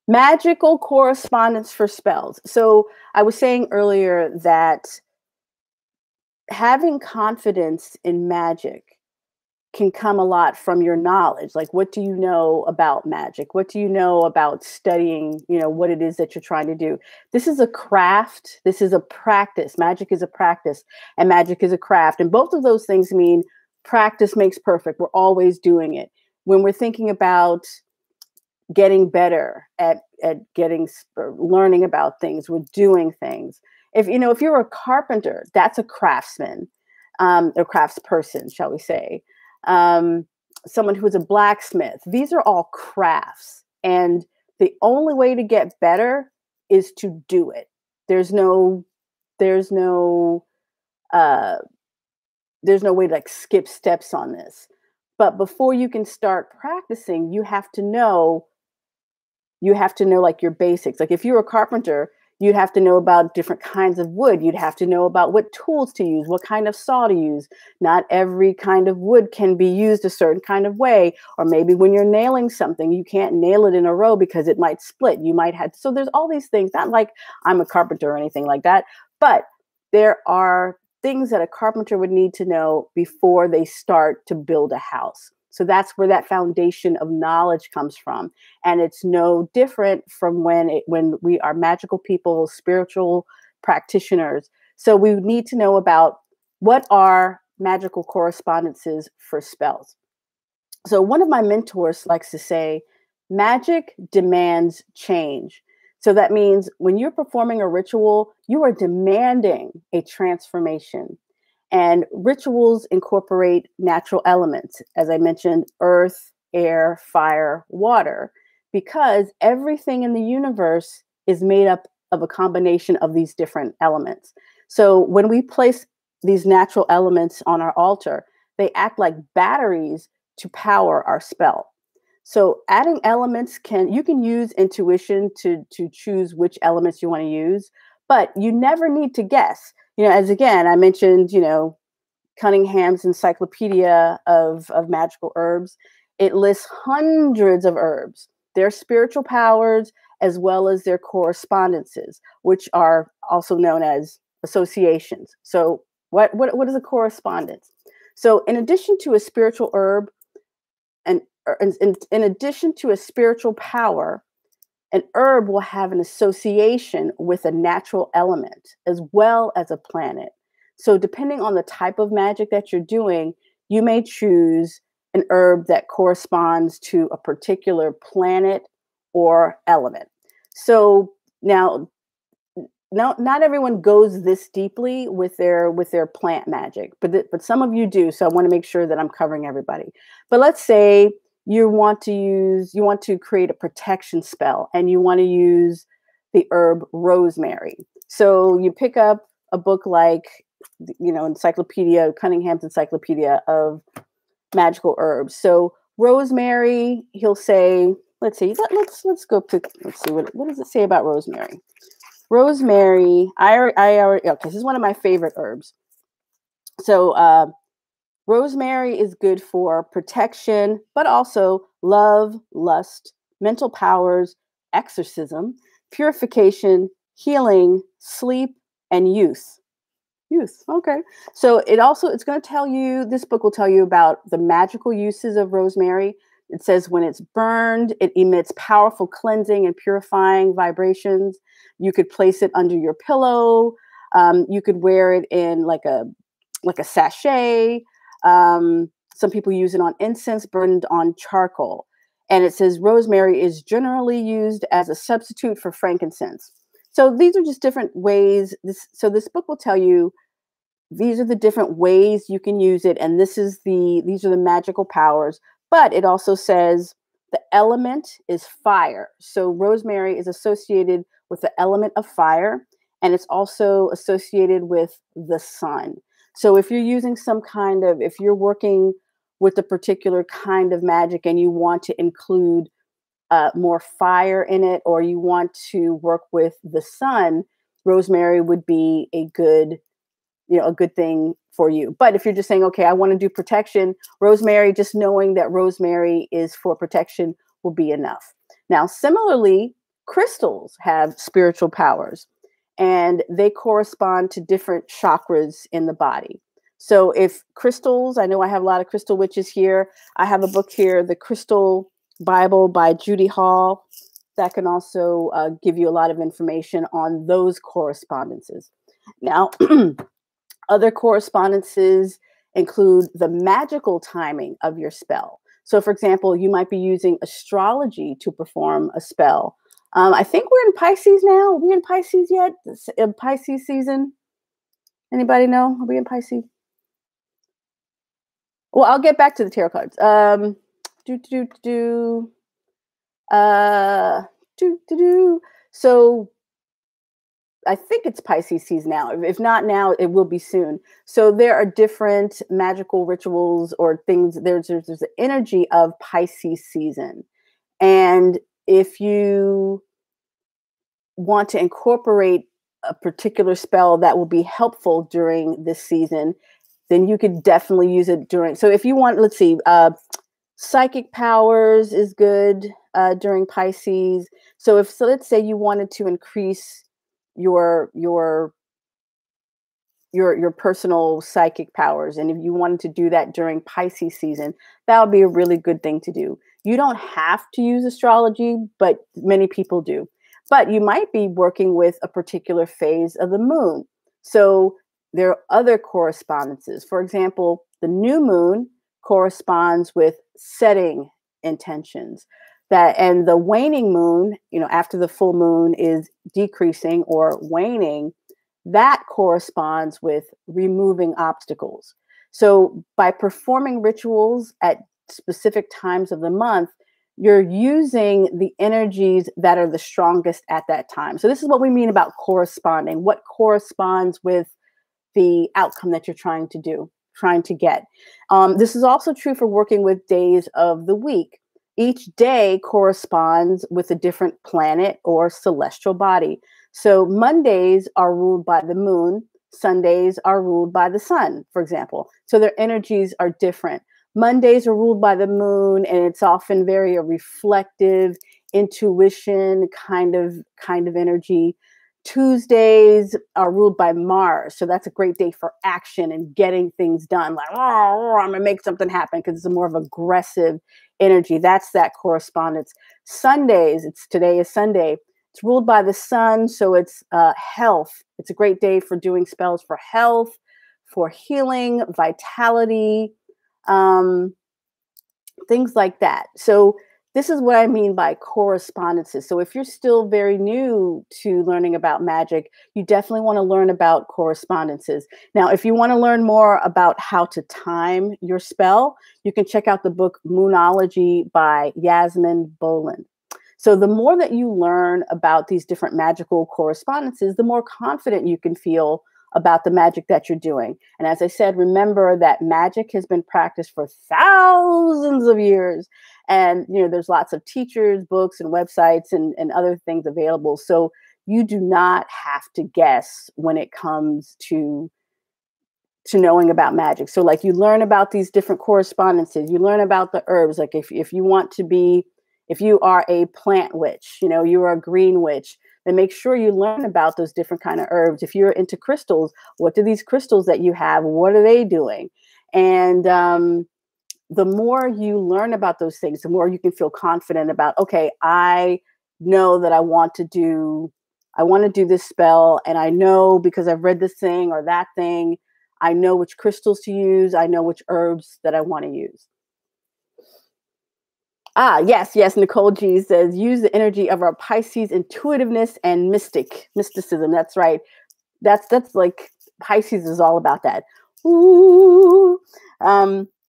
Magickal correspondence for spells. So I was saying earlier that having confidence in magic can come a lot from your knowledge. Like, what do you know about magic? What do you know about studying, what it is that you're trying to do? This is a craft. This is a practice. Magic is a practice and magic is a craft. And both of those things mean practice makes perfect. We're always doing it. When we're thinking about getting better at learning about things, we're doing things. If you're a carpenter, that's a craftsman, or craftsperson, shall we say. Someone who's a blacksmith. These are all crafts. And the only way to get better is to do it. There's no way to like skip steps on this. But before you can start practicing, you have to know like your basics. Like if you're a carpenter, you'd have to know about different kinds of wood. You'd have to know about what tools to use, what kind of saw to use. Not every kind of wood can be used a certain kind of way. Or maybe when you're nailing something, you can't nail it in a row because it might split. So there's all these things, not like I'm a carpenter or anything like that, but there are things that a carpenter would need to know before they start to build a house. So that's where that foundation of knowledge comes from. And it's no different from when we are magical people, spiritual practitioners. So we need to know about what are magical correspondences for spells. So one of my mentors likes to say, magic demands change. So that means when you're performing a ritual, you are demanding a transformation. And rituals incorporate natural elements, as I mentioned, earth, air, fire, water, because everything in the universe is made up of a combination of these different elements. So when we place these natural elements on our altar, they act like batteries to power our spell. So adding elements you can use intuition to choose which elements you want to use, but you never need to guess. As again, I mentioned, Cunningham's Encyclopedia of Magical Herbs. It lists hundreds of herbs, their spiritual powers, as well as their correspondences, which are also known as associations. So what is a correspondence? So in addition to a spiritual herb, and in addition to a spiritual power, an herb will have an association with a natural element as well as a planet. So depending on the type of magic that you're doing, you may choose an herb that corresponds to a particular planet or element. So now not everyone goes this deeply with their plant magic, but some of you do. So I want to make sure that I'm covering everybody. But let's say you want to create a protection spell and you want to use the herb rosemary. So you pick up a book like, Cunningham's Encyclopedia of Magical Herbs. So rosemary, he'll say, let's see, let's go pick, let's see, what does it say about rosemary? Rosemary, okay, this is one of my favorite herbs. So rosemary is good for protection, but also love, lust, mental powers, exorcism, purification, healing, sleep, and youth. Okay. So it's going to tell you, this book will tell you about the magical uses of rosemary. It says when it's burned, it emits powerful cleansing and purifying vibrations. You could place it under your pillow. You could wear it in like a sachet. Some people use it on incense, burned on charcoal. And it says rosemary is generally used as a substitute for frankincense. So these are just different ways. This book will tell you these are the different ways you can use it, and these are the magical powers. But it also says the element is fire. So rosemary is associated with the element of fire, and it's also associated with the sun. So if you're using if you're working with a particular kind of magic and you want to include more fire in it, or you want to work with the sun, rosemary would be a good thing for you. But if you're just saying, okay, I want to do protection, rosemary, just knowing that rosemary is for protection will be enough. Now, similarly, crystals have spiritual powers, and they correspond to different chakras in the body. So if crystals, I know I have a lot of crystal witches here. I have a book here, The Crystal Bible by Judy Hall, that can also give you a lot of information on those correspondences. Now, other correspondences include the magical timing of your spell. So, for example, you might be using astrology to perform a spell. I think we're in Pisces now. Are we in Pisces yet? Pisces season? Anybody know? Are we in Pisces? Well, I'll get back to the tarot cards. So I think it's Pisces season now. If not now, it will be soon. So there are different magical rituals or things. There's the energy of Pisces season. And if you want to incorporate a particular spell that will be helpful during this season, then you could definitely use it during. So if you want, let's see, psychic powers is good during Pisces. So let's say you wanted to increase your personal psychic powers, and if you wanted to do that during Pisces season, that would be a really good thing to do. You don't have to use astrology, but many people do. But you might be working with a particular phase of the moon. So there are other correspondences. For example, the new moon corresponds with setting intentions. And the waning moon, after the full moon is decreasing or waning, that corresponds with removing obstacles. So by performing rituals at specific times of the month, you're using the energies that are the strongest at that time. So this is what we mean about corresponding. What corresponds with the outcome that you're trying to get. This is also true for working with days of the week. Each day corresponds with a different planet or celestial body. So Mondays are ruled by the moon. Sundays are ruled by the sun, for example. So their energies are different. Mondays are ruled by the moon, and it's often very a reflective, intuition kind of energy. Tuesdays are ruled by Mars. So that's a great day for action and getting things done. Like, I'm going to make something happen, because it's a more of aggressive energy. That's that correspondence. Sundays, today is Sunday. It's ruled by the sun. So it's health. It's a great day for doing spells for health, for healing, vitality, things like that. So this is what I mean by correspondences. So if you're still very new to learning about magic, you definitely want to learn about correspondences. Now, if you want to learn more about how to time your spell, you can check out the book Moonology by Yasmin Boland. So the more that you learn about these different magical correspondences, the more confident you can feel about the magic that you're doing. And as I said, remember that magic has been practiced for thousands of years. And, there's lots of teachers, books, and websites and other things available. So you do not have to guess when it comes to knowing about magic. So like, you learn about these different correspondences, you learn about the herbs. Like if you are a plant witch, you are a green witch, then make sure you learn about those different kind of herbs. If you're into crystals, what do these crystals that you have, what are they doing? And the more you learn about those things, the more you can feel confident about, okay, I know that I want to do this spell. And I know, because I've read this thing or that thing, I know which crystals to use. I know which herbs that I want to use. Yes. Nicole G says, use the energy of our Pisces intuitiveness and mysticism. That's right. That's like, Pisces is all about that. Ooh.